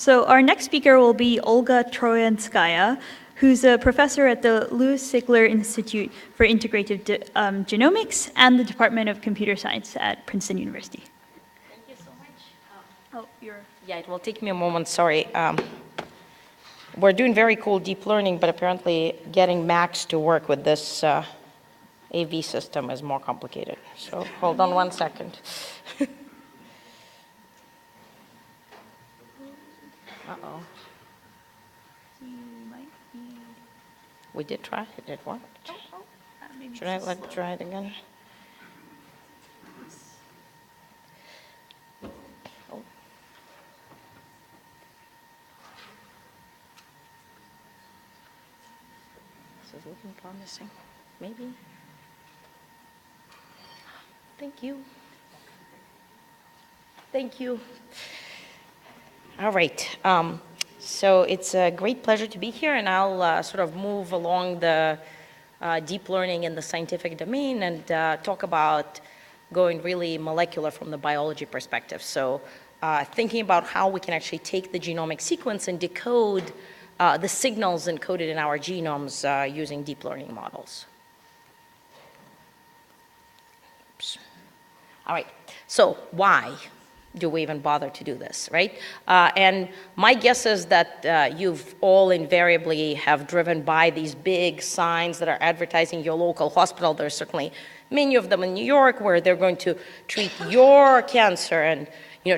So our next speaker will be Olga Troyanskaya, who's a professor at the Louis Sackler Institute for Integrative Genomics and the Department of Computer Science at Princeton University. Thank you so much. Yeah, it will take me a moment, sorry. We're doing very cool deep learning, but apparently getting Max to work with this AV system is more complicated. So hold on 1 second. Uh-oh. We did try it, it worked. Should I try it again? Oh. This is looking promising. Maybe. Thank you. Thank you. All right. So it's a great pleasure to be here, and I'll sort of move along the deep learning in the scientific domain and talk about going really molecular from the biology perspective. So thinking about how we can actually take the genomic sequence and decode the signals encoded in our genomes using deep learning models. Oops. All right, so why do we even bother to do this, right? And my guess is that you've all invariably have driven by these big signs that are advertising your local hospital. There's certainly many of them in New York where they're going to treat your cancer and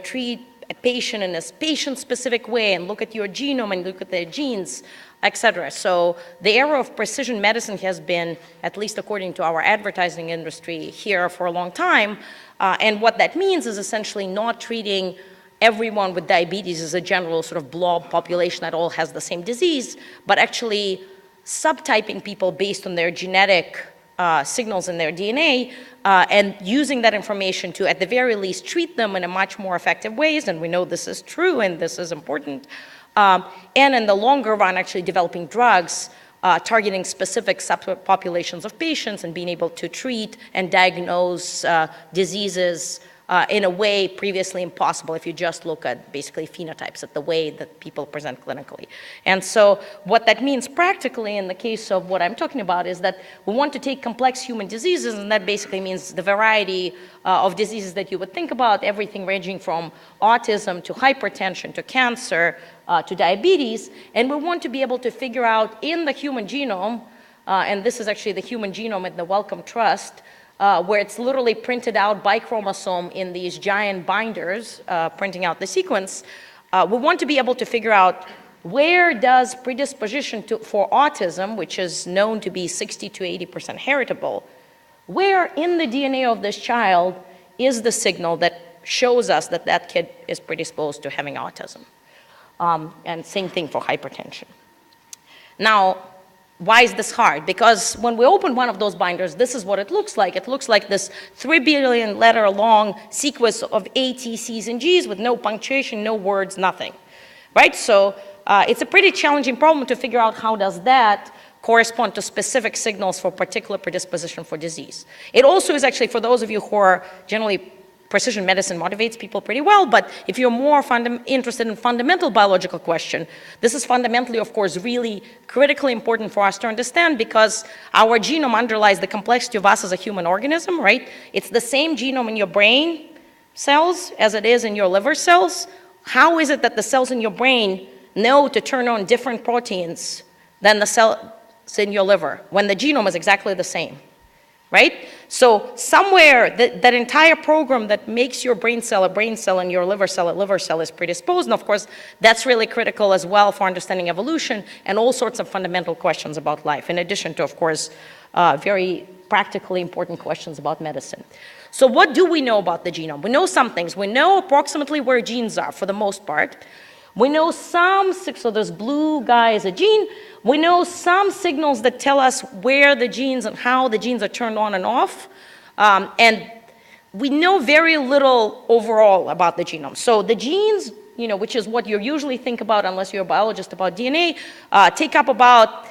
treat a patient in a patient-specific way and look at your genome and look at their genes, et cetera. So the era of precision medicine has been, at least according to our advertising industry, here for a long time. And what that means is essentially not treating everyone with diabetes as a general sort of blob population that all has the same disease, but actually subtyping people based on their genetic signals in their DNA and using that information to, at the very least, treat them in a much more effective ways. And we know this is true and this is important. And in the longer run, actually developing drugs targeting specific subpopulations of patients and being able to treat and diagnose diseases in a way previously impossible if you just look at basically phenotypes, at the way that people present clinically. And so what that means practically in the case of what I'm talking about is that we want to take complex human diseases, and that basically means the variety of diseases that you would think about, everything ranging from autism to hypertension to cancer to diabetes, and we want to be able to figure out in the human genome, and this is actually the human genome at the Wellcome Trust, where it's literally printed out by chromosome in these giant binders, printing out the sequence. We want to be able to figure out where does predisposition for autism, which is known to be 60 to 80% heritable, where in the DNA of this child is the signal that shows us that that kid is predisposed to having autism. And same thing for hypertension. Now, why is this hard? Because when we open one of those binders, this is what it looks like. It looks like this 3 billion letter long sequence of A, T, C's, and G's with no punctuation, no words, nothing, right? So it's a pretty challenging problem to figure out how does that correspond to specific signals for particular predisposition for disease. It also is actually, for those of you who are generally precision medicine motivates people pretty well, but if you're more interested in fundamental biological question, this is fundamentally, of course, really critically important for us to understand because our genome underlies the complexity of us as a human organism, right? It's the same genome in your brain cells as it is in your liver cells. How is it that the cells in your brain know to turn on different proteins than the cells in your liver when the genome is exactly the same? Right? So somewhere that entire program that makes your brain cell a brain cell and your liver cell a liver cell is predisposed. And of course, that's really critical as well for understanding evolution and all sorts of fundamental questions about life, in addition to, of course, very practically important questions about medicine. So what do we know about the genome? We know some things. We know approximately where genes are for the most part. We know some, so this blue guy is a gene. We know some signals that tell us where the genes and how the genes are turned on and off. And we know very little overall about the genome. So the genes, which is what you usually think about unless you're a biologist about DNA, take up about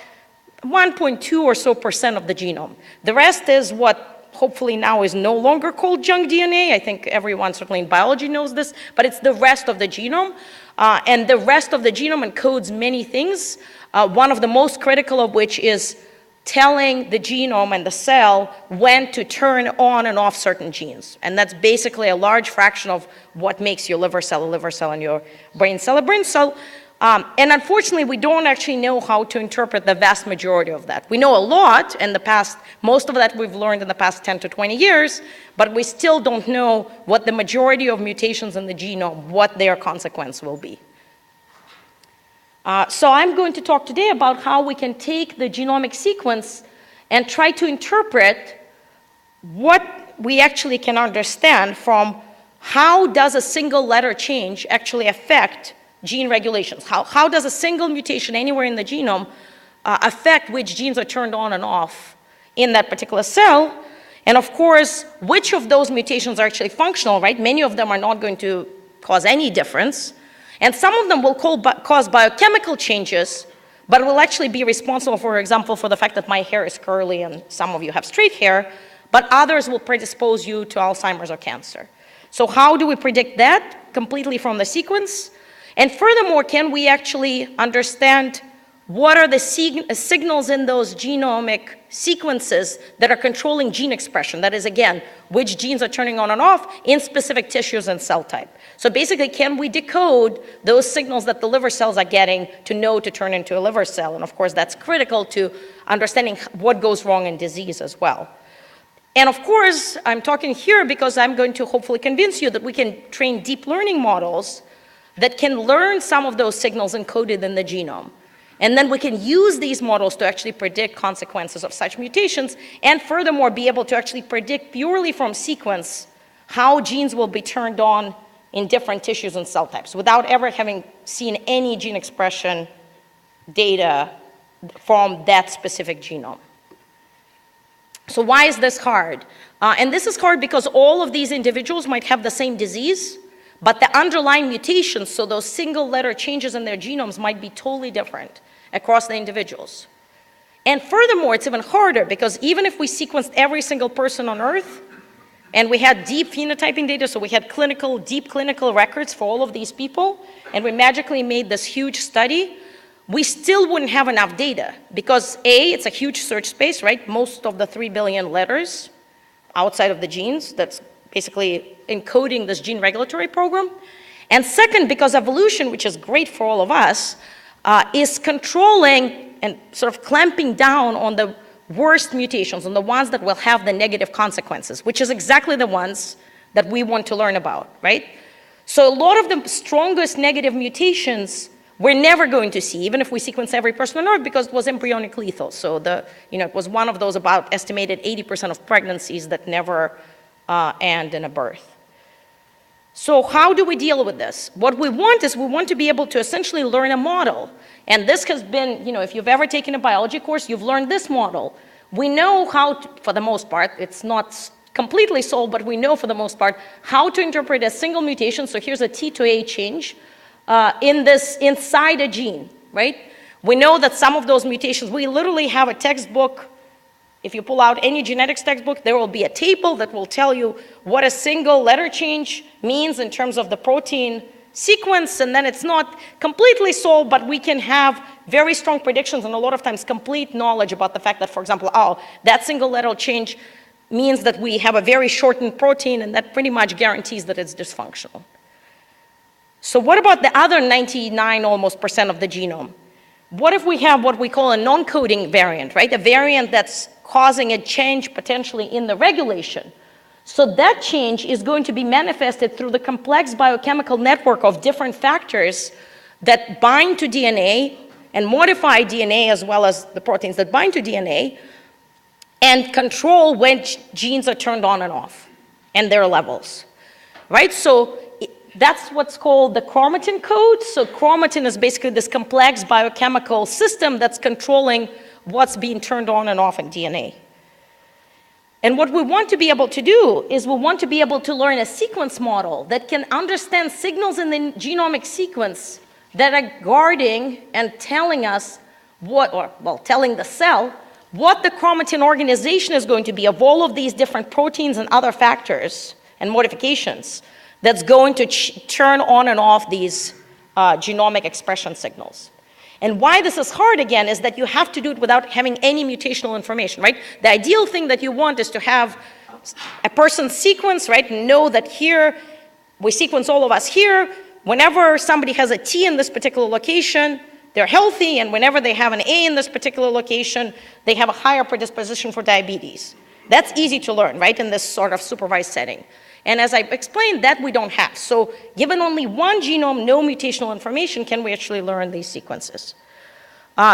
1.2% or so of the genome. The rest is what hopefully now is no longer called junk DNA. I think everyone certainly in biology knows this, but it's the rest of the genome. and the rest of the genome encodes many things, one of the most critical of which is telling the genome and the cell when to turn on and off certain genes. And that's basically a large fraction of what makes your liver cell a liver cell and your brain cell a brain cell. And unfortunately, we don't actually know how to interpret the vast majority of that. We know a lot in the past, most of that we've learned in the past 10 to 20 years, but we still don't know what the majority of mutations in the genome, what their consequence will be. So I'm going to talk today about how we can take the genomic sequence and try to interpret what we actually can understand from how does a single letter change actually affect gene regulations. How does a single mutation anywhere in the genome affect which genes are turned on and off in that particular cell? And of course, which of those mutations are actually functional, right? Many of them are not going to cause any difference. And some of them will cause biochemical changes, but will actually be responsible, for example, for the fact that my hair is curly and some of you have straight hair, but others will predispose you to Alzheimer's or cancer. So how do we predict that? Completely from the sequence. And furthermore, can we actually understand what are the signals in those genomic sequences that are controlling gene expression? That is, again, which genes are turning on and off in specific tissues and cell type. So basically, can we decode those signals that the liver cells are getting to know to turn into a liver cell? And of course, that's critical to understanding what goes wrong in disease as well. And of course, I'm talking here because I'm going to hopefully convince you that we can train deep learning models that can learn some of those signals encoded in the genome. And then we can use these models to actually predict consequences of such mutations, and furthermore, be able to actually predict purely from sequence how genes will be turned on in different tissues and cell types without ever having seen any gene expression data from that specific genome. So why is this hard? And this is hard because all of these individuals might have the same disease, but the underlying mutations, so those single letter changes in their genomes, might be totally different across the individuals. And furthermore, it's even harder because even if we sequenced every single person on Earth and we had deep phenotyping data, so we had deep clinical records for all of these people, and we magically made this huge study, we still wouldn't have enough data because A, it's a huge search space, right? Most of the 3 billion letters outside of the genes, that's basically encoding this gene regulatory program. And second, because evolution, which is great for all of us, is controlling and sort of clamping down on the worst mutations, on the ones that will have the negative consequences, which is exactly the ones that we want to learn about, right? So a lot of the strongest negative mutations we're never going to see, even if we sequence every person on Earth, because it was embryonic lethal. So it was one of those about estimated 80% of pregnancies that never end in a birth. So how do we deal with this? What we want is we want to be able to essentially learn a model. And this has been, if you've ever taken a biology course, you've learned this model. We know how to, for the most part, it's not completely solved, but we know for the most part how to interpret a single mutation. So here's a T to A change inside a gene, right? We know that some of those mutations, we literally have a textbook. If you pull out any genetics textbook, there will be a table that will tell you what a single letter change means in terms of the protein sequence, and then it's not completely solved, but we can have very strong predictions and a lot of times complete knowledge about the fact that, for example, that single letter change means that we have a very shortened protein, and that pretty much guarantees that it's dysfunctional. So what about the other 99 almost % of the genome? What if we have what we call a non-coding variant, right? A variant that's causing a change potentially in the regulation. So that change is going to be manifested through the complex biochemical network of different factors that bind to DNA and modify DNA as well as the proteins that bind to DNA and control which genes are turned on and off and their levels, right? So that's what's called the chromatin code. So chromatin is basically this complex biochemical system that's controlling what's being turned on and off in DNA. And what we want to be able to do is we want to be able to learn a sequence model that can understand signals in the genomic sequence that are guarding and telling us telling the cell what the chromatin organization is going to be of all of these different proteins and other factors and modifications that's going to turn on and off these genomic expression signals. And why this is hard, again, is that you have to do it without having any mutational information, right? The ideal thing that you want is to have a person's sequence, right? Know that here, we sequence all of us here. Whenever somebody has a T in this particular location, they're healthy, and whenever they have an A in this particular location, they have a higher predisposition for diabetes. That's easy to learn, right, in this sort of supervised setting. And as I explained, that we don't have. So given only one genome, no mutational information, can we actually learn these sequences?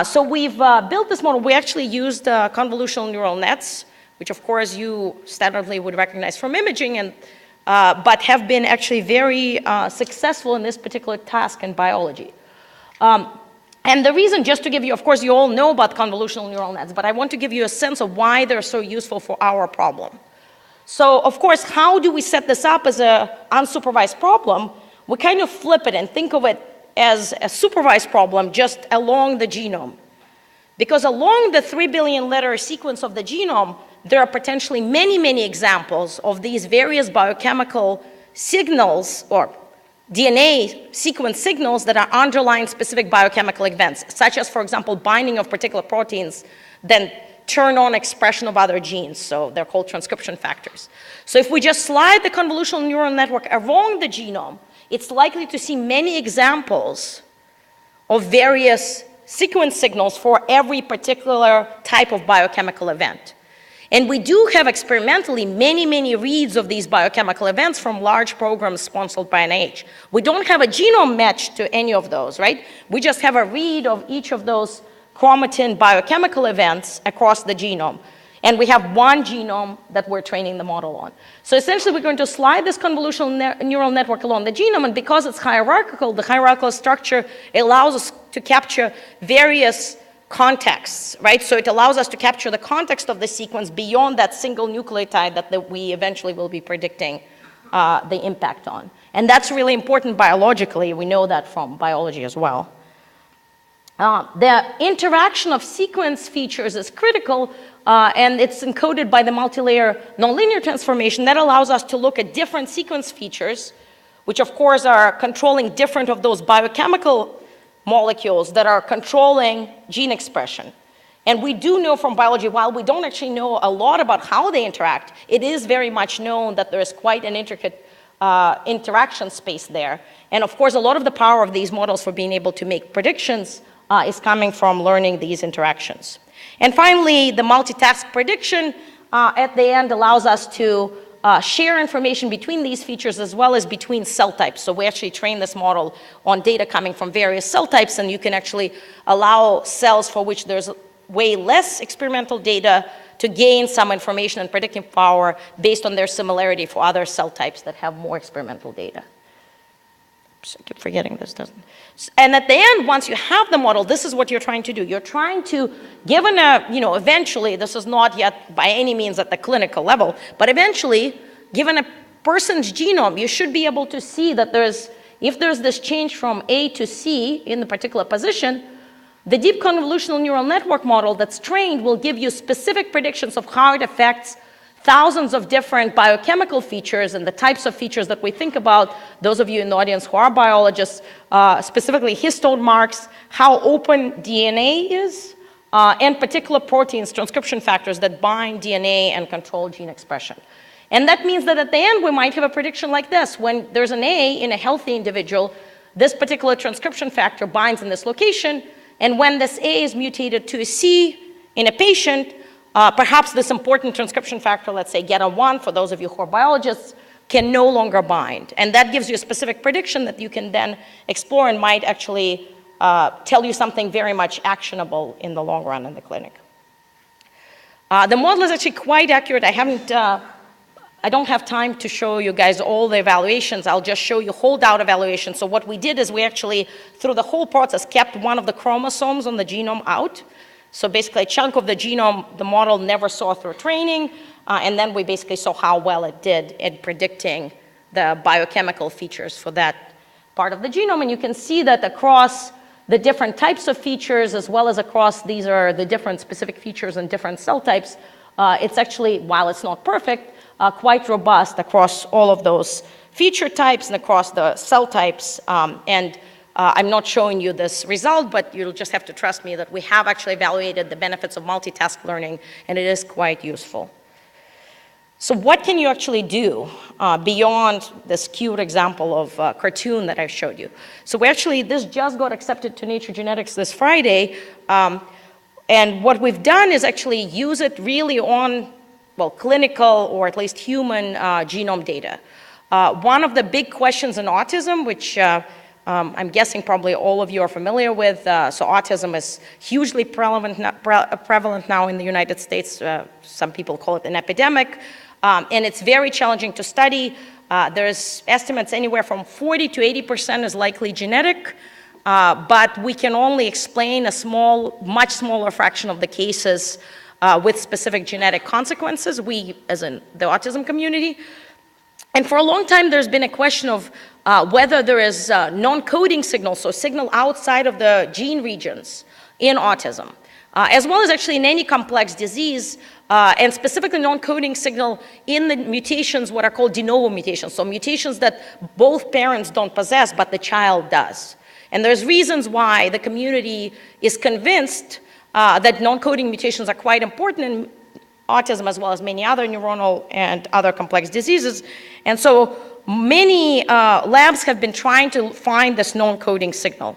So we've built this model. We actually used convolutional neural nets, which of course you standardly would recognize from imaging, and, but have been actually very successful in this particular task in biology. And the reason, just to give you, of course, you all know about convolutional neural nets, but I want to give you a sense of why they're so useful for our problem. So, of course, how do we set this up as an unsupervised problem? We kind of flip it and think of it as a supervised problem just along the genome. Because along the 3 billion letter sequence of the genome, there are potentially many, many examples of these various biochemical signals or DNA sequence signals that are underlying specific biochemical events, such as, for example, binding of particular proteins, then turn on expression of other genes, so they're called transcription factors. So if we just slide the convolutional neural network along the genome, it's likely to see many examples of various sequence signals for every particular type of biochemical event. And we do have experimentally many, many reads of these biochemical events from large programs sponsored by NIH. We don't have a genome match to any of those, right? We just have a read of each of those chromatin biochemical events across the genome. And we have one genome that we're training the model on. So essentially, we're going to slide this convolutional neural network along the genome, and because it's hierarchical, the hierarchical structure allows us to capture various contexts, right? So it allows us to capture the context of the sequence beyond that single nucleotide that we eventually will be predicting the impact on. And that's really important biologically. We know that from biology as well. The interaction of sequence features is critical, and it's encoded by the multi-layer nonlinear transformation that allows us to look at different sequence features, which of course are controlling different of those biochemical molecules that are controlling gene expression. And we do know from biology, while we don't actually know a lot about how they interact, it is very much known that there is quite an intricate interaction space there. And of course, a lot of the power of these models for being able to make predictions is coming from learning these interactions. And finally, the multitask prediction at the end allows us to share information between these features as well as between cell types. So we actually train this model on data coming from various cell types, and you can actually allow cells for which there's way less experimental data to gain some information and predictive power based on their similarity for other cell types that have more experimental data. Oops, I keep forgetting this, doesn't it? And at the end, once you have the model, this is what you're trying to do. You're trying to, given a, eventually, this is not yet by any means at the clinical level, but eventually, given a person's genome, you should be able to see that if there's this change from A to C in the particular position, the deep convolutional neural network model that's trained will give you specific predictions of how it affects thousands of different biochemical features and the types of features that we think about, those of you in the audience who are biologists, specifically histone marks, how open DNA is, and particular proteins, transcription factors that bind DNA and control gene expression. And that means that at the end, we might have a prediction like this. When there's an A in a healthy individual, this particular transcription factor binds in this location, and when this A is mutated to a C in a patient, perhaps this important transcription factor, let's say GETA1, for those of you who are biologists, can no longer bind. And that gives you a specific prediction that you can then explore and might actually tell you something very much actionable in the long run in the clinic. The model is actually quite accurate. I don't have time to show you guys all the evaluations. I'll just show you holdout evaluation. So what we did is we actually, through the whole process, kept one of the chromosomes on the genome out. So basically a chunk of the genome the model never saw through training, and then we basically saw how well it did in predicting the biochemical features for that part of the genome. And you can see that across the different types of features, as well as across these are the different specific features and different cell types, it's actually, while it's not perfect, quite robust across all of those feature types and across the cell types. And I'm not showing you this result, but you'll just have to trust me that we have actually evaluated the benefits of multitask learning, and it is quite useful. So what can you actually do beyond this cute example of cartoon that I showed you? So this just got accepted to Nature Genetics this Friday, and what we've done is actually use it really on, well, clinical or at least human genome data. One of the big questions in autism, which I'm guessing probably all of you are familiar with, so autism is hugely prevalent now in the United States. Some people call it an epidemic. And it's very challenging to study. There's estimates anywhere from 40 to 80% is likely genetic, but we can only explain a much smaller fraction of the cases with specific genetic consequences, we as in the autism community. And for a long time, there's been a question of whether there is non-coding signals, so signal outside of the gene regions in autism, as well as actually in any complex disease, and specifically non-coding signal in the mutations, what are called de novo mutations, so mutations that both parents don't possess, but the child does. And there's reasons why the community is convinced that non-coding mutations are quite important in autism as well as many other neuronal and other complex diseases. And so many labs have been trying to find this non-coding signal.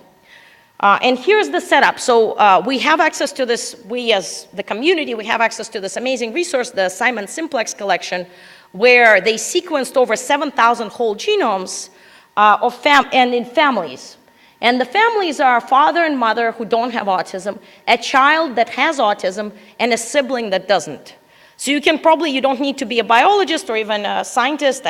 And here's the setup. So we have access to this, we as the community, we have access to this amazing resource, the Simon Simplex collection, where they sequenced over 7,000 whole genomes and in families. And the families are father and mother who don't have autism, a child that has autism, and a sibling that doesn't. So you don't need to be a biologist or even a scientist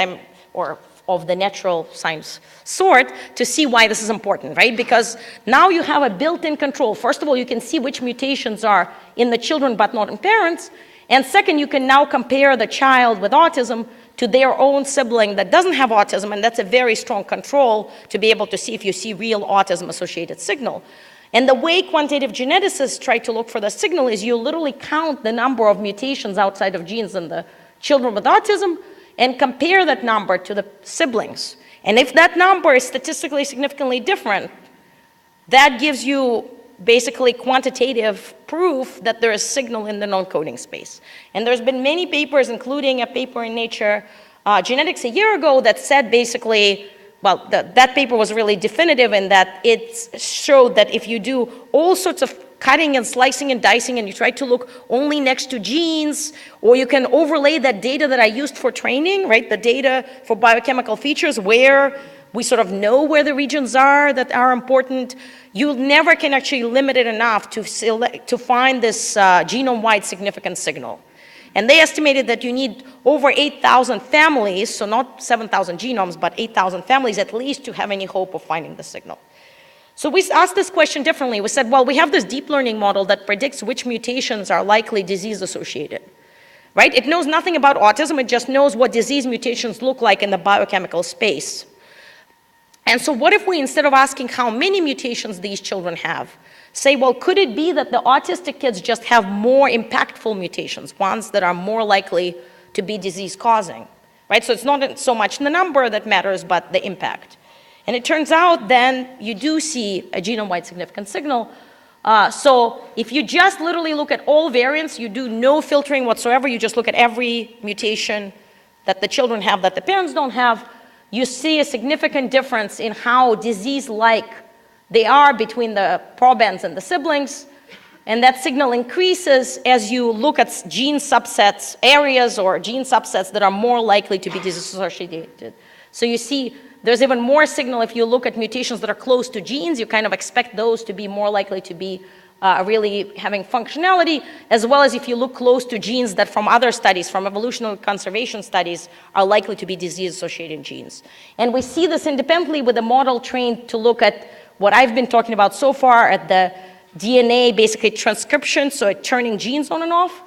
or of the natural science sort to see why this is important, right? Because now you have a built-in control. First of all, you can see which mutations are in the children but not in parents. And second, you can now compare the child with autism to their own sibling that doesn't have autism, and that's a very strong control to be able to see if you see real autism-associated signal. And the way quantitative geneticists try to look for the signal is you literally count the number of mutations outside of genes in the children with autism and compare that number to the siblings. And if that number is statistically significantly different, that gives you basically quantitative proof that there is signal in the non-coding space. And there's been many papers, including a paper in Nature Genetics a year ago that said basically, well, that paper was really definitive in that it showed that if you do all sorts of cutting and slicing and dicing and you try to look only next to genes, or you can overlay that data that I used for training, right, the data for biochemical features where we sort of know where the regions are that are important, you never can actually limit it enough to find this genome-wide significant signal. And they estimated that you need over 8,000 families, so not 7,000 genomes, but 8,000 families at least to have any hope of finding the signal. So we asked this question differently. We said, well, we have this deep learning model that predicts which mutations are likely disease-associated, right? It knows nothing about autism. It just knows what disease mutations look like in the biochemical space. And so what if we, instead of asking how many mutations these children have, say, well, could it be that the autistic kids just have more impactful mutations, ones that are more likely to be disease-causing, right? So it's not so much the number that matters, but the impact. And it turns out then you do see a genome-wide significant signal. So if you just literally look at all variants, you do no filtering whatsoever, you just look at every mutation that the children have that the parents don't have, you see a significant difference in how disease-like they are between the probands and the siblings. And that signal increases as you look at gene subsets, areas or gene subsets that are more likely to be disease-associated. So you see there's even more signal if you look at mutations that are close to genes. You kind of expect those to be more likely to be really having functionality, as well as if you look close to genes that from other studies, from evolutionary conservation studies, are likely to be disease-associated genes. And we see this independently with a model trained to look at what I've been talking about so far at the DNA, basically transcription, so at turning genes on and off.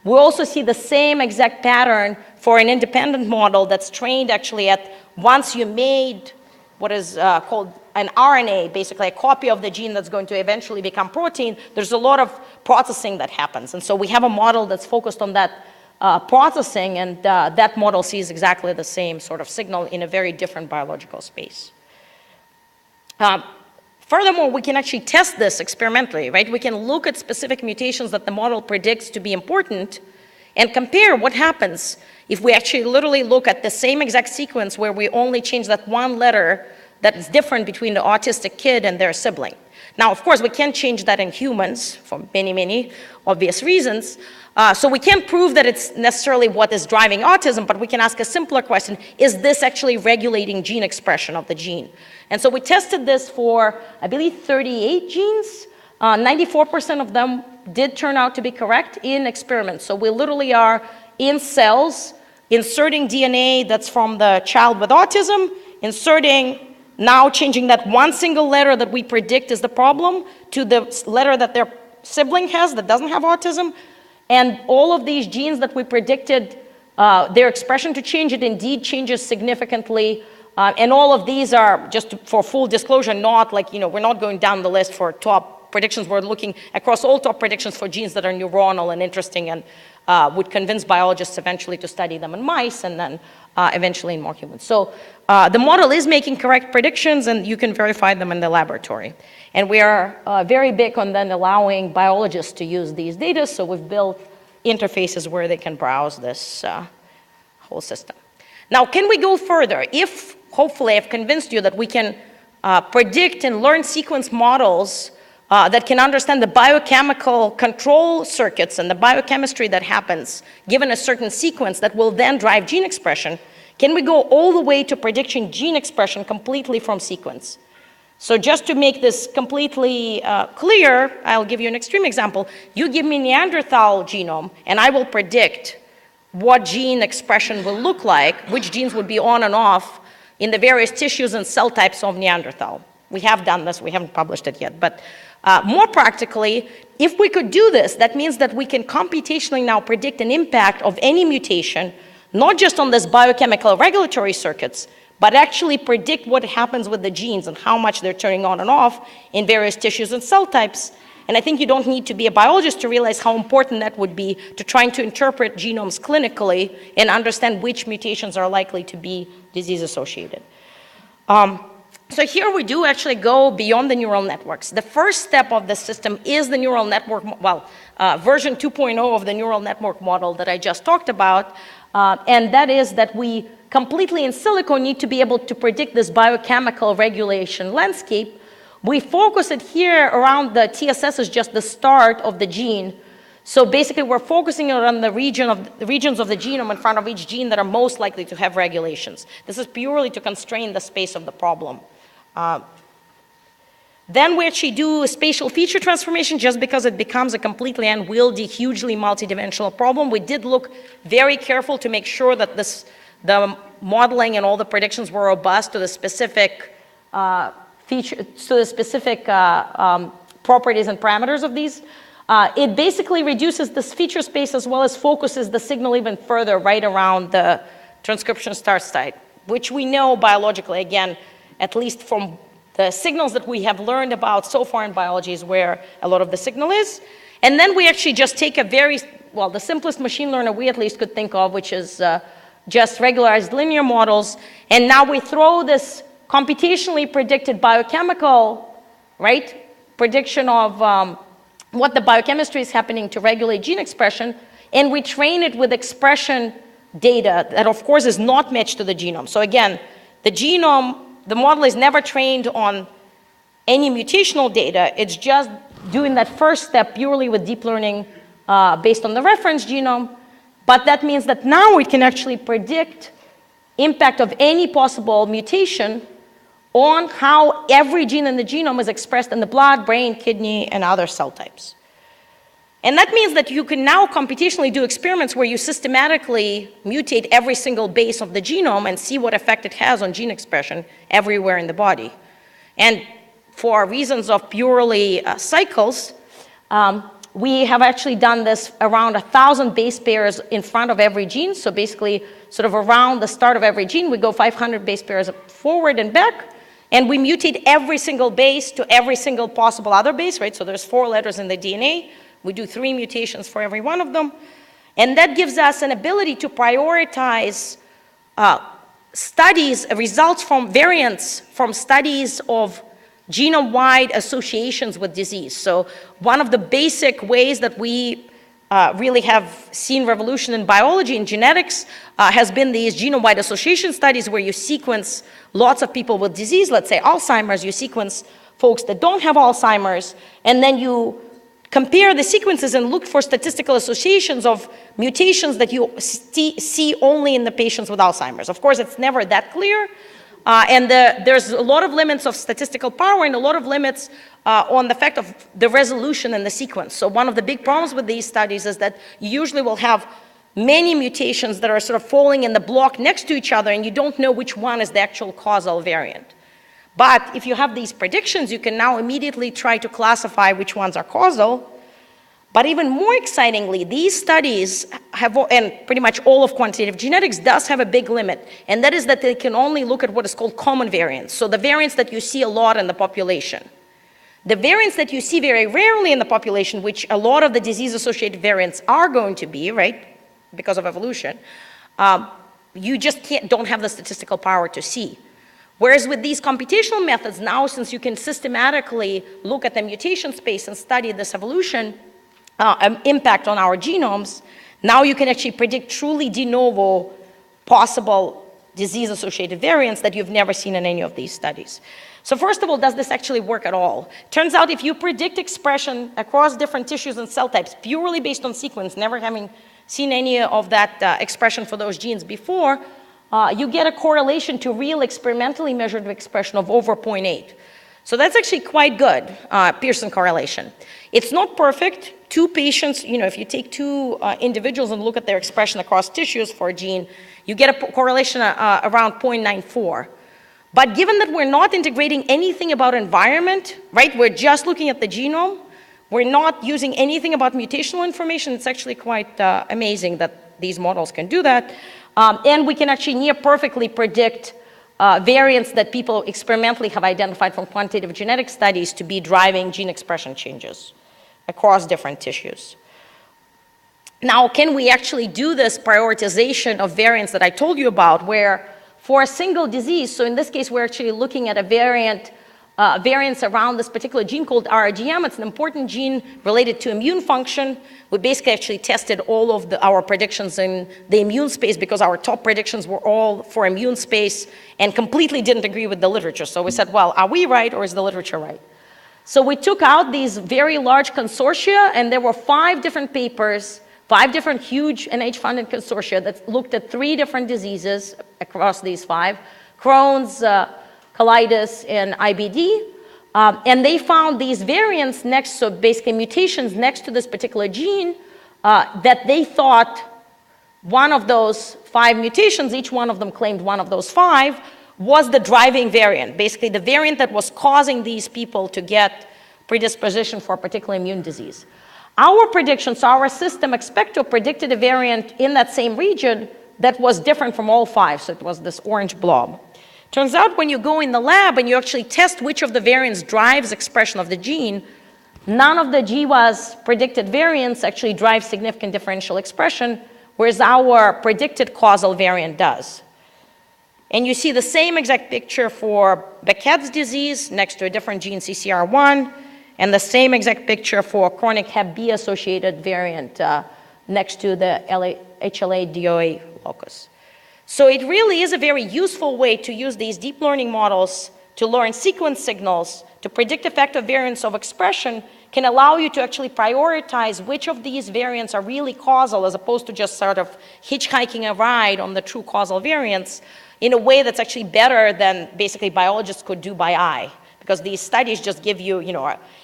We also see the same exact pattern for an independent model that's trained actually at once you made what is called an RNA, basically a copy of the gene that's going to eventually become protein, there's a lot of processing that happens. And so we have a model that's focused on that processing, and that model sees exactly the same sort of signal in a very different biological space. Furthermore, we can actually test this experimentally, right? We can look at specific mutations that the model predicts to be important and compare what happens if we actually literally look at the same exact sequence where we only change that one letter that is different between the autistic kid and their sibling. Now, of course, we can't change that in humans for many, many obvious reasons. So we can't prove that it's necessarily what is driving autism, but we can ask a simpler question: is this actually regulating gene expression of the gene? And so we tested this for, I believe, 38 genes. 94% of them did turn out to be correct in experiments. So we literally are in cells inserting DNA that's from the child with autism, now changing that one single letter that we predict is the problem to the letter that their sibling has that doesn't have autism. And all of these genes that we predicted their expression to change, it indeed changes significantly. And all of these are, just for full disclosure, not like, we're not going down the list for top predictions. We're looking across all top predictions for genes that are neuronal and interesting and would convince biologists eventually to study them in mice and then eventually in more humans. So the model is making correct predictions, and you can verify them in the laboratory. And we are very big on then allowing biologists to use these data, so we've built interfaces where they can browse this whole system. Now, can we go further? If, hopefully, I've convinced you that we can predict and learn sequence models that can understand the biochemical control circuits and the biochemistry that happens given a certain sequence that will then drive gene expression, can we go all the way to predicting gene expression completely from sequence? So just to make this completely clear, I'll give you an extreme example. You give me Neanderthal genome, and I will predict what gene expression will look like, which genes would be on and off in the various tissues and cell types of Neanderthal. We have done this, we haven't published it yet, but more practically, if we could do this, that means that we can computationally now predict an impact of any mutation, not just on this biochemical regulatory circuits, but actually predict what happens with the genes and how much they're turning on and off in various tissues and cell types. And I think you don't need to be a biologist to realize how important that would be to trying to interpret genomes clinically and understand which mutations are likely to be disease-associated. So here we do actually go beyond the neural networks. The first step of the system is the neural network, version 2.0 of the neural network model that I just talked about. And that is that we completely in silico need to be able to predict this biochemical regulation landscape. We focus it here around the TSS is just the start of the gene. So basically we're focusing on the regions of the genome in front of each gene that are most likely to have regulations. This is purely to constrain the space of the problem. Then we actually do a spatial feature transformation just because it becomes a completely unwieldy, hugely multidimensional problem. We did look very careful to make sure that the modeling and all the predictions were robust to the specific properties and parameters of these. It basically reduces this feature space as well as focuses the signal even further right around the transcription start site, which we know biologically, again, at least from the signals that we have learned about so far in biology is where a lot of the signal is. And then we actually just take the simplest machine learner we at least could think of, which is just regularized linear models. And now we throw this computationally predicted biochemical, prediction of what the biochemistry is happening to regulate gene expression, and we train it with expression data that, of course, is not matched to the genome. So again, the model is never trained on any mutational data. It's just doing that first step purely with deep learning based on the reference genome. But that means that now we can actually predict impact of any possible mutation on how every gene in the genome is expressed in the blood, brain, kidney, and other cell types. And that means that you can now computationally do experiments where you systematically mutate every single base of the genome and see what effect it has on gene expression everywhere in the body. And for reasons of purely cycles, we have actually done this around 1,000 base pairs in front of every gene. So basically, sort of around the start of every gene, we go 500 base pairs forward and back. And we mutate every single base to every single possible other base, So there's 4 letters in the DNA. We do 3 mutations for every one of them. And that gives us an ability to prioritize studies, results from variants from studies of genome-wide associations with disease. So one of the basic ways that we really have seen revolution in biology and genetics has been these genome-wide association studies where you sequence lots of people with disease, let's say Alzheimer's, you sequence folks that don't have Alzheimer's, and then you compare the sequences and look for statistical associations of mutations that you see only in the patients with Alzheimer's. Of course, it's never that clear, and there's a lot of limits of statistical power and a lot of limits on the fact of the resolution in the sequence. So one of the big problems with these studies is that you usually will have many mutations that are sort of falling in the block next to each other, and you don't know which one is the actual causal variant. But if you have these predictions, you can now immediately try to classify which ones are causal. But even more excitingly, these studies have, and pretty much all of quantitative genetics does have a big limit, and that is that they can only look at what is called common variants, so the variants that you see a lot in the population. The variants that you see very rarely in the population, which a lot of the disease-associated variants are going to be, right, because of evolution, you just don't have the statistical power to see. Whereas with these computational methods now, since you can systematically look at the mutation space and study this evolution impact on our genomes, now you can actually predict truly de novo possible disease-associated variants that you've never seen in any of these studies. So first of all, does this actually work at all? Turns out if you predict expression across different tissues and cell types purely based on sequence, never having seen any of that expression for those genes before, you get a correlation to real experimentally measured expression of over 0.8. So that's actually quite good, Pearson correlation. It's not perfect. Two patients, if you take two individuals and look at their expression across tissues for a gene, you get a correlation around 0.94. But given that we're not integrating anything about environment, right, we're just looking at the genome, we're not using anything about mutational information, it's actually quite amazing that these models can do that. And we can actually near perfectly predict variants that people experimentally have identified from quantitative genetic studies to be driving gene expression changes across different tissues. Now, can we actually do this prioritization of variants that I told you about, where for a single disease, so in this case, we're actually looking at a variants around this particular gene called RGM. It's an important gene related to immune function. We basically actually tested all of our predictions in the immune space because our top predictions were all for immune space and completely didn't agree with the literature. So we said, well, are we right or is the literature right? So we took out these very large consortia, and there were 5 different papers, 5 different huge NIH-funded consortia that looked at 3 different diseases across these 5, Crohn's, colitis, and IBD. And they found these variants next, so basically mutations next to this particular gene that they thought one of those 5 mutations, each one of them claimed one of those 5, was the driving variant, basically the variant that was causing these people to get predisposition for a particular immune disease. Our predictions, our system expecto predicted a variant in that same region that was different from all 5, so it was this orange blob. Turns out when you go in the lab and you actually test which of the variants drives expression of the gene, none of the GWAS predicted variants actually drive significant differential expression, whereas our predicted causal variant does. And you see the same exact picture for Beckett's disease next to a different gene, CCR1, and the same exact picture for chronic Hep B-associated variant next to the HLA-DOA locus. So it really is a very useful way to use these deep learning models to learn sequence signals, to predict effective variants of expression, can allow you to actually prioritize which of these variants are really causal as opposed to just sort of hitchhiking a ride on the true causal variants in a way that's actually better than basically biologists could do by eye. Because these studies just give you,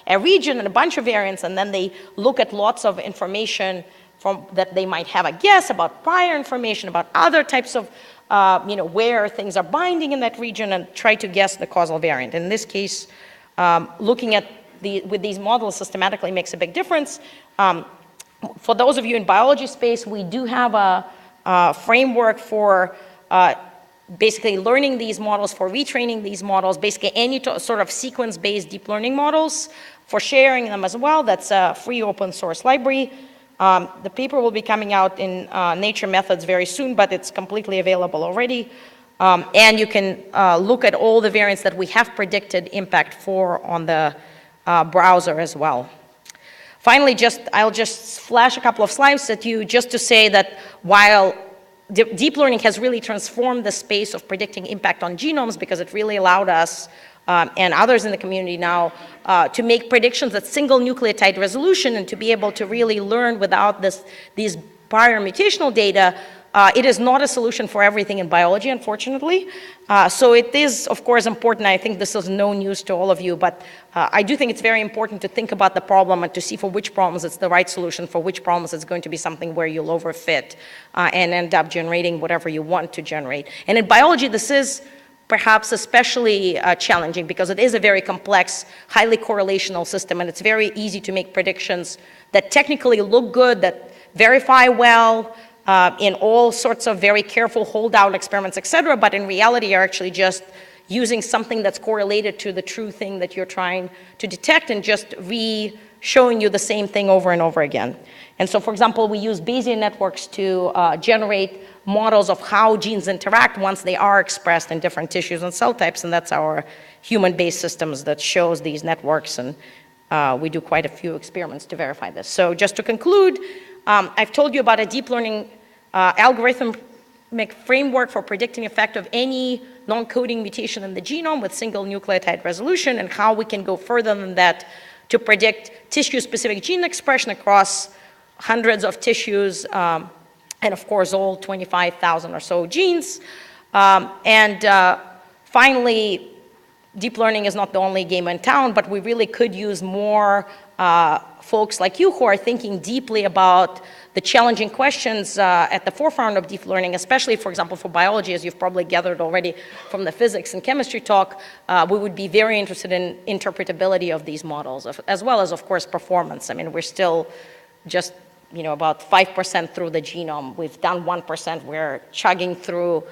a region and a bunch of variants, and then they look at lots of information from that they might have a guess about prior information, about other types of, where things are binding in that region, and try to guess the causal variant. In this case, looking at with these models systematically makes a big difference. For those of you in biology space, we do have a framework for basically learning these models, for retraining these models, basically any sort of sequence-based deep learning models, for sharing them as well. That's a free open source library. The paper will be coming out in Nature Methods very soon, but it's completely available already. And you can look at all the variants that we have predicted impact for on the browser as well. Finally, I'll just flash a couple of slides at you just to say that while deep learning has really transformed the space of predicting impact on genomes, because it really allowed us and others in the community now to make predictions at single nucleotide resolution and to be able to really learn without these prior mutational data. It is not a solution for everything in biology, unfortunately. So it is, of course, important. I think this is no news to all of you, but I do think it's very important to think about the problem and to see for which problems it's the right solution, for which problems it's going to be something where you'll overfit and end up generating whatever you want to generate. And in biology, this is perhaps especially challenging because it is a very complex, highly correlational system, and it's very easy to make predictions that technically look good, that verify well, in all sorts of very careful hold-out experiments, et cetera, but in reality you're actually just using something that's correlated to the true thing that you're trying to detect and just showing you the same thing over and over again. And so, for example, we use Bayesian networks to generate models of how genes interact once they are expressed in different tissues and cell types, and that's our human-based systems that shows these networks, and we do quite a few experiments to verify this. So just to conclude, I've told you about a deep learning algorithmic framework for predicting effect of any non-coding mutation in the genome with single nucleotide resolution, and how we can go further than that to predict tissue-specific gene expression across hundreds of tissues, and of course all 25,000 or so genes. Finally, deep learning is not the only game in town, but we really could use more folks like you who are thinking deeply about the challenging questions at the forefront of deep learning, especially, for example, for biology, as you've probably gathered already from the physics and chemistry talk. We would be very interested in interpretability of these models, as well as, of course, performance. I mean, we're still just about 5% through the genome. We've done 1%. We're chugging through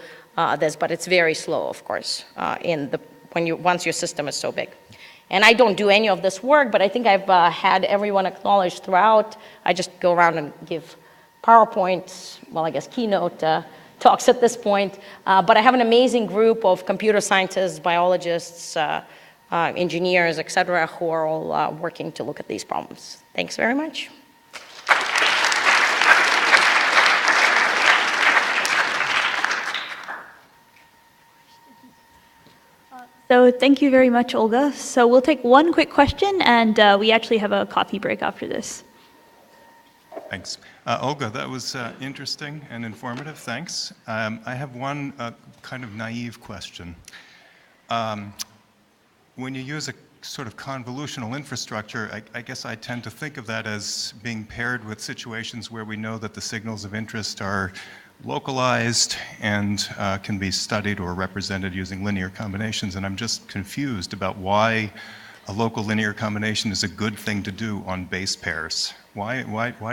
this, but it's very slow, of course, once your system is so big. And I don't do any of this work, but I think I've had everyone acknowledged throughout. I just go around and give PowerPoints, well, I guess keynote talks at this point. But I have an amazing group of computer scientists, biologists, engineers, et cetera, who are all working to look at these problems. Thanks very much. So thank you very much, Olga. So we'll take one quick question, and we actually have a coffee break after this. Thanks. Olga, that was interesting and informative. Thanks. I have one kind of naive question. When you use a sort of convolutional infrastructure, I guess I tend to think of that as being paired with situations where we know that the signals of interest are localized and can be studied or represented using linear combinations, and I'm just confused about why a local linear combination is a good thing to do on base pairs. Why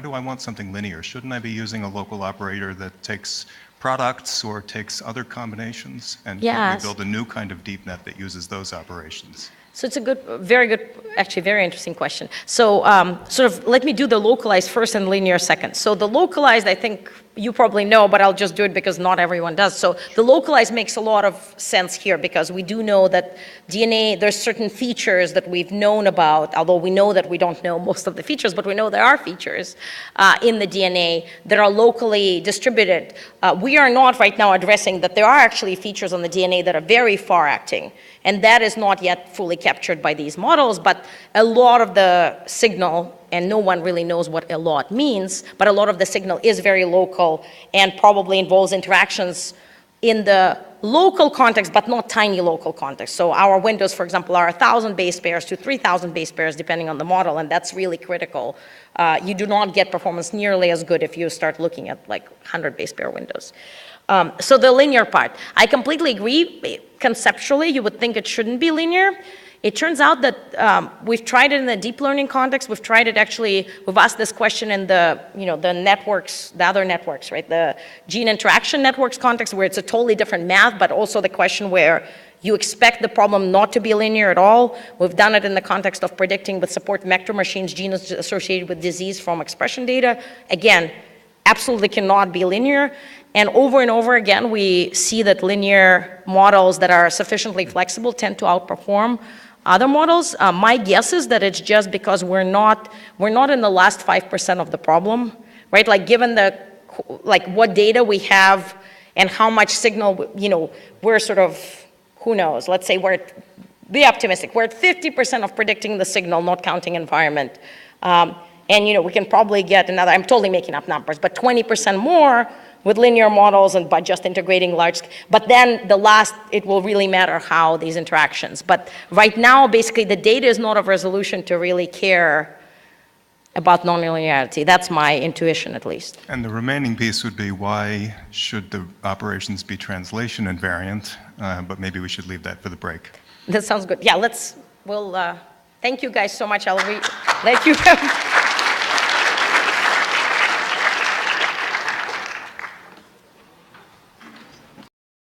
do I want something linear? Shouldn't I be using a local operator that takes products or takes other combinations? And can we build a new kind of deep net that uses those operations? So it's a very good, actually very interesting question. So sort of let me do the localized first and linear second. So the localized, I think you probably know, but I'll just do it because not everyone does. So the localized makes a lot of sense here because we do know that DNA, there's certain features that we've known about, although we know that we don't know most of the features, but we know there are features in the DNA that are locally distributed. We are not right now addressing that there are actually features on the DNA that are very far acting. And that is not yet fully captured by these models, but a lot of the signal, and no one really knows what a lot means, but a lot of the signal is very local and probably involves interactions in the local context, but not tiny local context. So our windows, for example, are 1,000 base pairs to 3,000 base pairs, depending on the model, and that's really critical. You do not get performance nearly as good if you start looking at like 100 base pair windows. So the linear part, I completely agree. Conceptually, you would think it shouldn't be linear. It turns out that we've tried it in the deep learning context. We've tried it actually, we've asked this question in the, the networks, the other networks, right? The gene interaction networks context where it's a totally different math, but also the question where you expect the problem not to be linear at all. We've done it in the context of predicting with support vector machines genes associated with disease from expression data. Again, absolutely cannot be linear. And over again, we see that linear models that are sufficiently flexible tend to outperform other models. My guess is that it's just because we're not in the last 5% of the problem, right? Like given what data we have and how much signal, we're sort of, who knows, let's say be optimistic. We're at 50% of predicting the signal, not counting environment. And we can probably get another, I'm totally making up numbers, but 20% more with linear models and by just integrating large, but then it will really matter how these interactions. But right now, basically the data is not of resolution to really care about nonlinearity. That's my intuition, at least. And the remaining piece would be, why should the operations be translation invariant? But maybe we should leave that for the break. That sounds good. Yeah, thank you guys so much. I'll let you